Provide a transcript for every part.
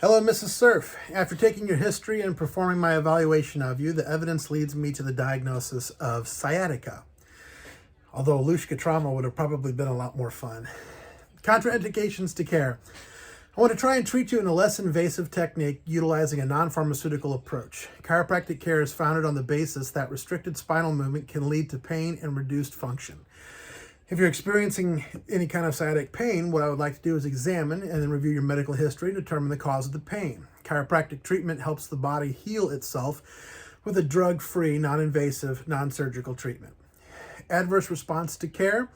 Hello, Mrs. Surf. After taking your history and performing my evaluation of you, the evidence leads me to the diagnosis of sciatica. Although Luschka trauma would have probably been a lot more fun. Contraindications to care. I want to try and treat you in a less invasive technique utilizing a non-pharmaceutical approach. Chiropractic care is founded on the basis that restricted spinal movement can lead to pain and reduced function. If you're experiencing any kind of sciatic pain, what I would like to do is examine and then review your medical history and determine the cause of the pain. Chiropractic treatment helps the body heal itself with a drug-free, non-invasive, non-surgical treatment. Adverse response to care.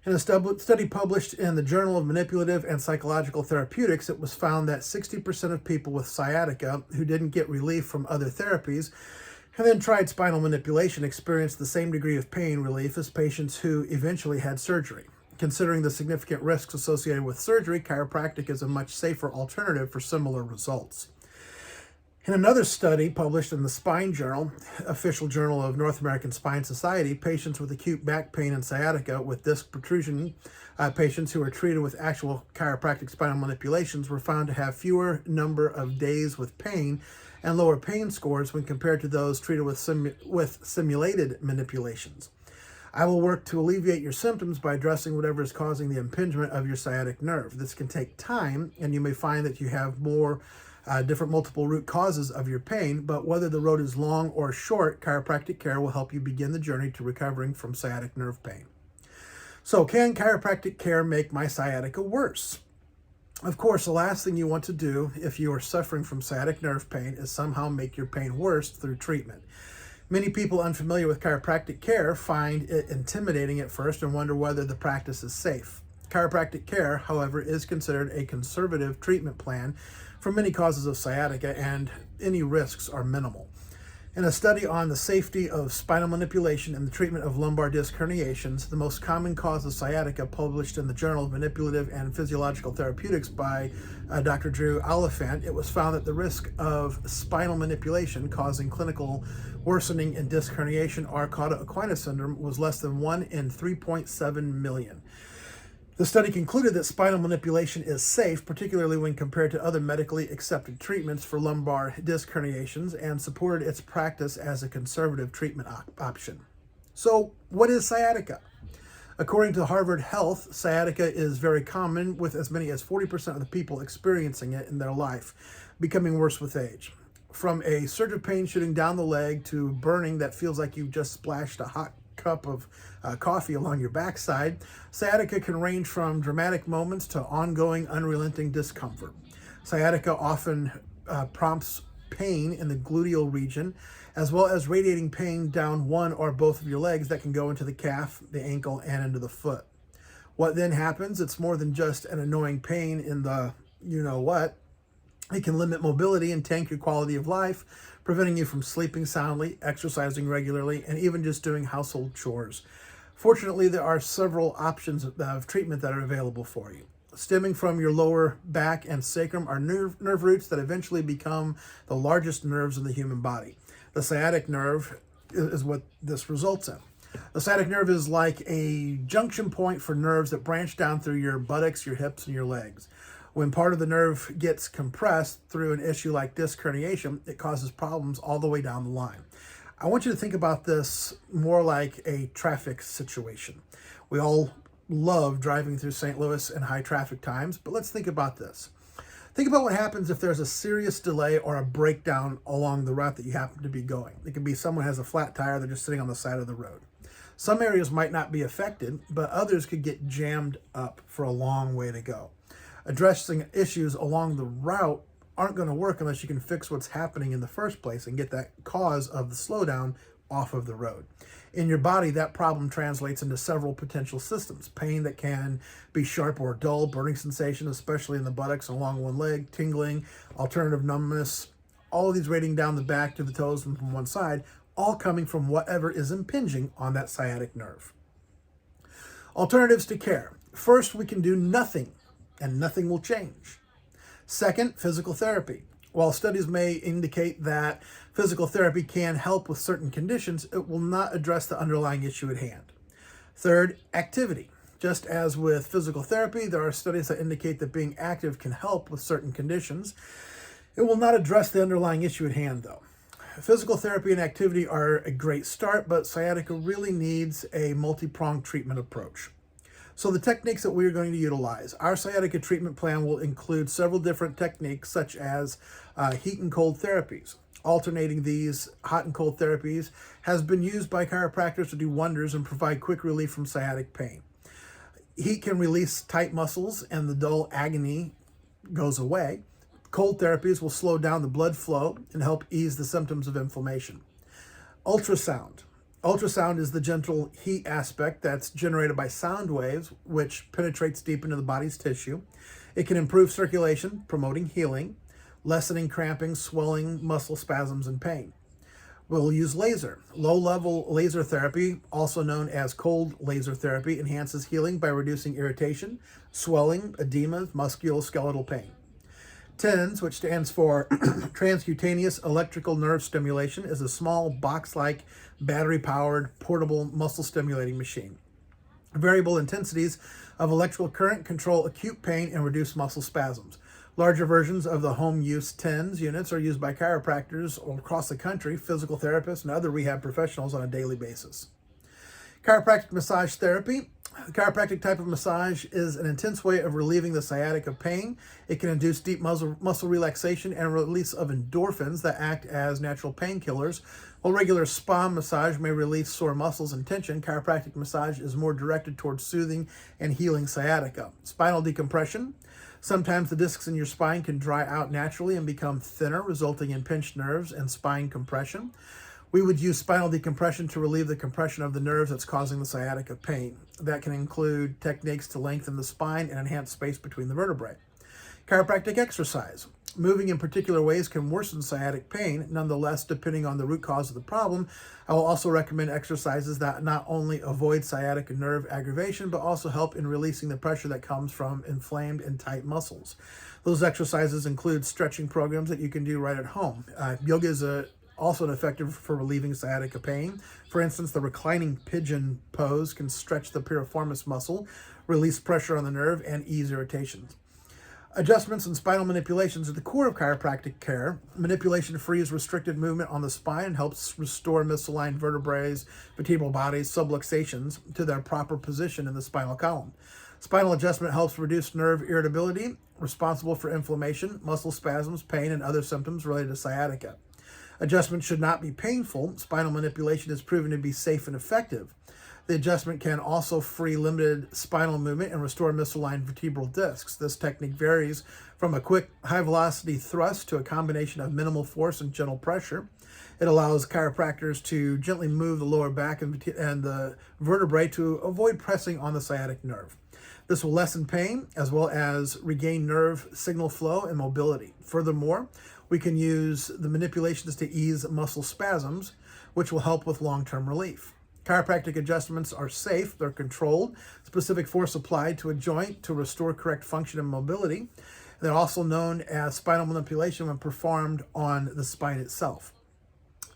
In a study published in the Journal of Manipulative and Psychological Therapeutics, it was found that 60% of people with sciatica who didn't get relief from other therapies and then tried spinal manipulation experienced the same degree of pain relief as patients who eventually had surgery. Considering the significant risks associated with surgery, chiropractic is a much safer alternative for similar results. In another study published in the Spine Journal, official journal of North American Spine Society, patients with acute back pain and sciatica with disc protrusion, patients who were treated with actual chiropractic spinal manipulations were found to have fewer number of days with pain and lower pain scores when compared to those treated with simulated manipulations. I will work to alleviate your symptoms by addressing whatever is causing the impingement of your sciatic nerve. This can take time, and you may find that you have more different multiple root causes of your pain, but whether the road is long or short, chiropractic care will help you begin the journey to recovering from sciatic nerve pain. So, can chiropractic care make my sciatica worse? Of course, the last thing you want to do if you are suffering from sciatic nerve pain is somehow make your pain worse through treatment. Many people unfamiliar with chiropractic care find it intimidating at first and wonder whether the practice is safe. Chiropractic care, however, is considered a conservative treatment plan for many causes of sciatica, and any risks are minimal. In a study on the safety of spinal manipulation and the treatment of lumbar disc herniations, the most common cause of sciatica published in the Journal of Manipulative and Physiological Therapeutics by Dr. Drew Oliphant, it was found that the risk of spinal manipulation causing clinical worsening in disc herniation or Cauda-Equina syndrome was less than 1 in 3.7 million. The study concluded that spinal manipulation is safe, particularly when compared to other medically accepted treatments for lumbar disc herniations, and supported its practice as a conservative treatment option. So, what is sciatica? According to Harvard Health, sciatica is very common, with as many as 40% of the people experiencing it in their life, becoming worse with age. From a surge of pain shooting down the leg to burning that feels like you just splashed a hot cup of coffee along your backside, sciatica can range from dramatic moments to ongoing, unrelenting discomfort. Sciatica often prompts pain in the gluteal region, as well as radiating pain down one or both of your legs that can go into the calf, the ankle, and into the foot. What then happens? It's more than just an annoying pain in the you-know-what. It can limit mobility and tank your quality of life, preventing you from sleeping soundly, exercising regularly, and even just doing household chores. Fortunately, there are several options of treatment that are available for you. Stemming from your lower back and sacrum are nerve roots that eventually become the largest nerves in the human body. The sciatic nerve is what this results in. The sciatic nerve is like a junction point for nerves that branch down through your buttocks, your hips, and your legs. When part of the nerve gets compressed through an issue like disc herniation, it causes problems all the way down the line. I want you to think about this more like a traffic situation. We all love driving through St. Louis in high traffic times, but let's think about this. Think about what happens if there's a serious delay or a breakdown along the route that you happen to be going. It could be someone has a flat tire, they're just sitting on the side of the road. Some areas might not be affected, but others could get jammed up for a long way to go. Addressing issues along the route aren't going to work unless you can fix what's happening in the first place and get that cause of the slowdown off of the road. In your body, that problem translates into several potential systems. Pain that can be sharp or dull, burning sensation, especially in the buttocks along one leg, tingling, alternative numbness, all of these radiating down the back to the toes and from one side, all coming from whatever is impinging on that sciatic nerve. Alternatives to care. First, we can do nothing, and nothing will change. Second, physical therapy. While studies may indicate that physical therapy can help with certain conditions, it will not address the underlying issue at hand. Third, activity. Just as with physical therapy, there are studies that indicate that being active can help with certain conditions. It will not address the underlying issue at hand, though. Physical therapy and activity are a great start, but sciatica really needs a multi-pronged treatment approach. So the techniques that we are going to utilize, our sciatica treatment plan will include several different techniques such as heat and cold therapies. Alternating these hot and cold therapies has been used by chiropractors to do wonders and provide quick relief from sciatic pain. Heat can release tight muscles and the dull agony goes away. Cold therapies will slow down the blood flow and help ease the symptoms of inflammation. Ultrasound. Ultrasound is the gentle heat aspect that's generated by sound waves, which penetrates deep into the body's tissue. It can improve circulation, promoting healing, lessening cramping, swelling, muscle spasms, and pain. We'll use laser. Low-level laser therapy, also known as cold laser therapy, enhances healing by reducing irritation, swelling, edema, musculoskeletal pain. TENS, which stands for Transcutaneous Electrical Nerve Stimulation, is a small box-like battery-powered portable muscle stimulating machine. Variable intensities of electrical current control acute pain and reduce muscle spasms. Larger versions of the home use TENS units are used by chiropractors all across the country, physical therapists, and other rehab professionals on a daily basis. Chiropractic massage therapy. The chiropractic type of massage is an intense way of relieving the sciatica pain. It can induce deep muscle relaxation and release of endorphins that act as natural painkillers. While regular spa massage may relieve sore muscles and tension, chiropractic massage is more directed towards soothing and healing sciatica. Spinal decompression. Sometimes the discs in your spine can dry out naturally and become thinner, resulting in pinched nerves and spine compression. We would use spinal decompression to relieve the compression of the nerves that's causing the sciatica pain. That can include techniques to lengthen the spine and enhance space between the vertebrae. Chiropractic exercise. Moving in particular ways can worsen sciatic pain. Nonetheless, depending on the root cause of the problem, I will also recommend exercises that not only avoid sciatic nerve aggravation, but also help in releasing the pressure that comes from inflamed and tight muscles. Those exercises include stretching programs that you can do right at home. Yoga is also effective for relieving sciatica pain. For instance, the reclining pigeon pose can stretch the piriformis muscle, release pressure on the nerve, and ease irritations. Adjustments and spinal manipulations are the core of chiropractic care. Manipulation frees restricted movement on the spine and helps restore misaligned vertebrae, vertebral bodies, subluxations to their proper position in the spinal column. Spinal adjustment helps reduce nerve irritability, responsible for inflammation, muscle spasms, pain, and other symptoms related to sciatica. Adjustment should not be painful. Spinal manipulation is proven to be safe and effective. The adjustment can also free limited spinal movement and restore misaligned vertebral discs. This technique varies from a quick, high-velocity thrust to a combination of minimal force and gentle pressure. It allows chiropractors to gently move the lower back and the vertebrae to avoid pressing on the sciatic nerve. This will lessen pain as well as regain nerve signal flow and mobility. Furthermore, we can use the manipulations to ease muscle spasms, which will help with long-term relief. Chiropractic adjustments are safe, they're controlled, specific force applied to a joint to restore correct function and mobility. They're also known as spinal manipulation when performed on the spine itself.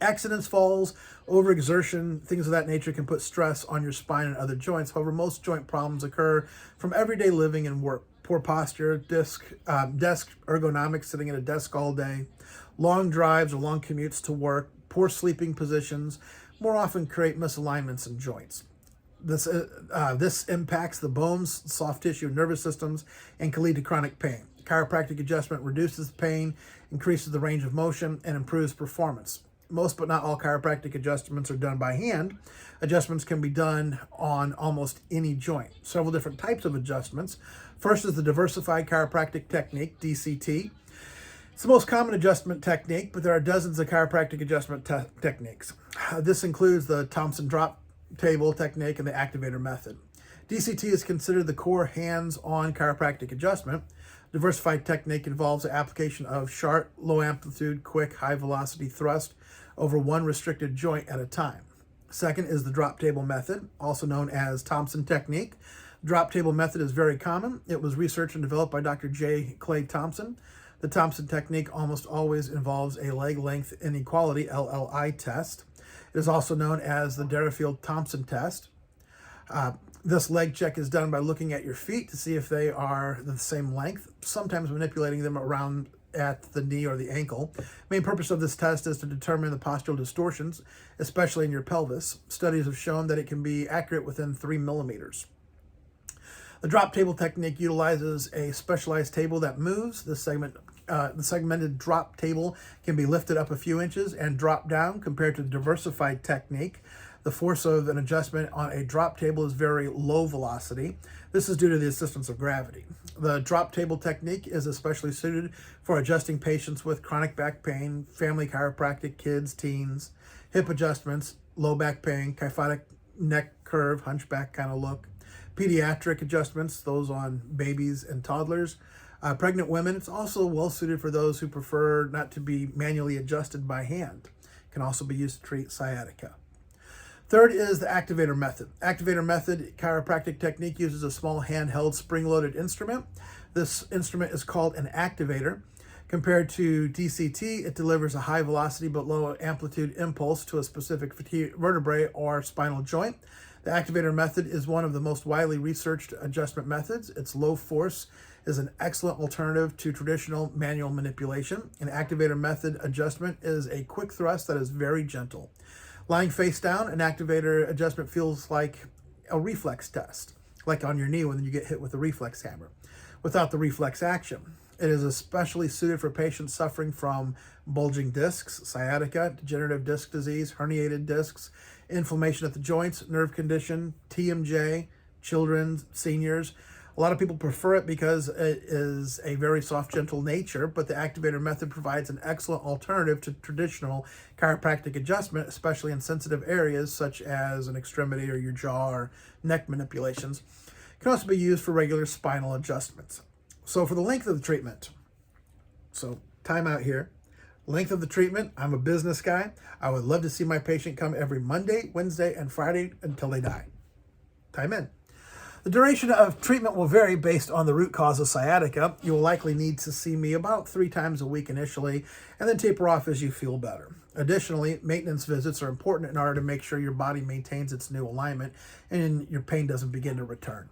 Accidents, falls, overexertion, things of that nature can put stress on your spine and other joints. However, most joint problems occur from everyday living and work. Poor posture, desk ergonomics, sitting at a desk all day, long drives or long commutes to work, poor sleeping positions, more often create misalignments in joints. This impacts the bones, soft tissue, nervous systems, and can lead to chronic pain. Chiropractic adjustment reduces pain, increases the range of motion, and improves performance. Most but not all chiropractic adjustments are done by hand. Adjustments can be done on almost any joint. Several different types of adjustments. First is the Diversified Chiropractic Technique, DCT. It's the most common adjustment technique, but there are dozens of chiropractic adjustment techniques. This includes the Thompson drop table technique and the activator method. DCT is considered the core hands-on chiropractic adjustment. Diversified technique involves the application of sharp, low-amplitude, quick, high-velocity thrust over one restricted joint at a time. Second is the drop table method, also known as Thompson technique. Drop table method is very common. It was researched and developed by Dr. J. Clay Thompson. The Thompson technique almost always involves a leg length inequality, LLI test. It is also known as the Derifield-Thompson test. This leg check is done by looking at your feet to see if they are the same length, sometimes manipulating them around at the knee or the ankle. Main purpose of this test is to determine the postural distortions, especially in your pelvis. Studies have shown that it can be accurate within 3 millimeters. The drop table technique utilizes a specialized table that moves. The segmented drop table can be lifted up a few inches and dropped down. Compared to the diversified technique, the force of an adjustment on a drop table is very low velocity. This is due to the assistance of gravity. The drop table technique is especially suited for adjusting patients with chronic back pain, family chiropractic, kids, teens, hip adjustments, low back pain, kyphotic neck curve, hunchback kind of look, pediatric adjustments, those on babies and toddlers, pregnant women. It's also well suited for those who prefer not to be manually adjusted by hand. It can also be used to treat sciatica. Third is the activator method. Activator method chiropractic technique uses a small handheld spring-loaded instrument. This instrument is called an activator. Compared to DCT, it delivers a high velocity but low amplitude impulse to a specific vertebrae or spinal joint. The activator method is one of the most widely researched adjustment methods. Its low force is an excellent alternative to traditional manual manipulation. An activator method adjustment is a quick thrust that is very gentle. Lying face down, an activator adjustment feels like a reflex test, like on your knee when you get hit with a reflex hammer, without the reflex action. It is especially suited for patients suffering from bulging discs, sciatica, degenerative disc disease, herniated discs, inflammation at the joints, nerve condition, TMJ, children, seniors. A lot of people prefer it because it is a very soft, gentle nature, but the activator method provides an excellent alternative to traditional chiropractic adjustment, especially in sensitive areas such as an extremity or your jaw or neck manipulations. It can also be used for regular spinal adjustments. So for the length of the treatment, so time out here. Length of the treatment, I'm a business guy. I would love to see my patient come every Monday, Wednesday, and Friday until they die. Time in. The duration of treatment will vary based on the root cause of sciatica. You will likely need to see me about 3 times a week initially, and then taper off as you feel better. Additionally, maintenance visits are important in order to make sure your body maintains its new alignment and your pain doesn't begin to return.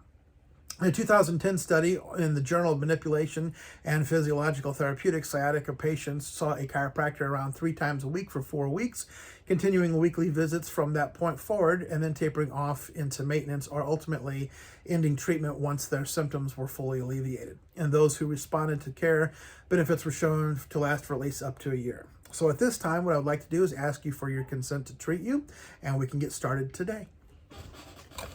In a 2010 study in the Journal of Manipulation and Physiological Therapeutics, sciatica patients saw a chiropractor around 3 times a week for 4 weeks, continuing weekly visits from that point forward, and then tapering off into maintenance or ultimately ending treatment once their symptoms were fully alleviated. And those who responded to care, benefits were shown to last for at least up to a year. So at this time, what I would like to do is ask you for your consent to treat you, and we can get started today.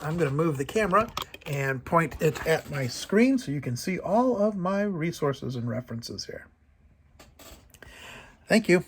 I'm going to move the camera and point it at my screen so you can see all of my resources and references here. Thank you.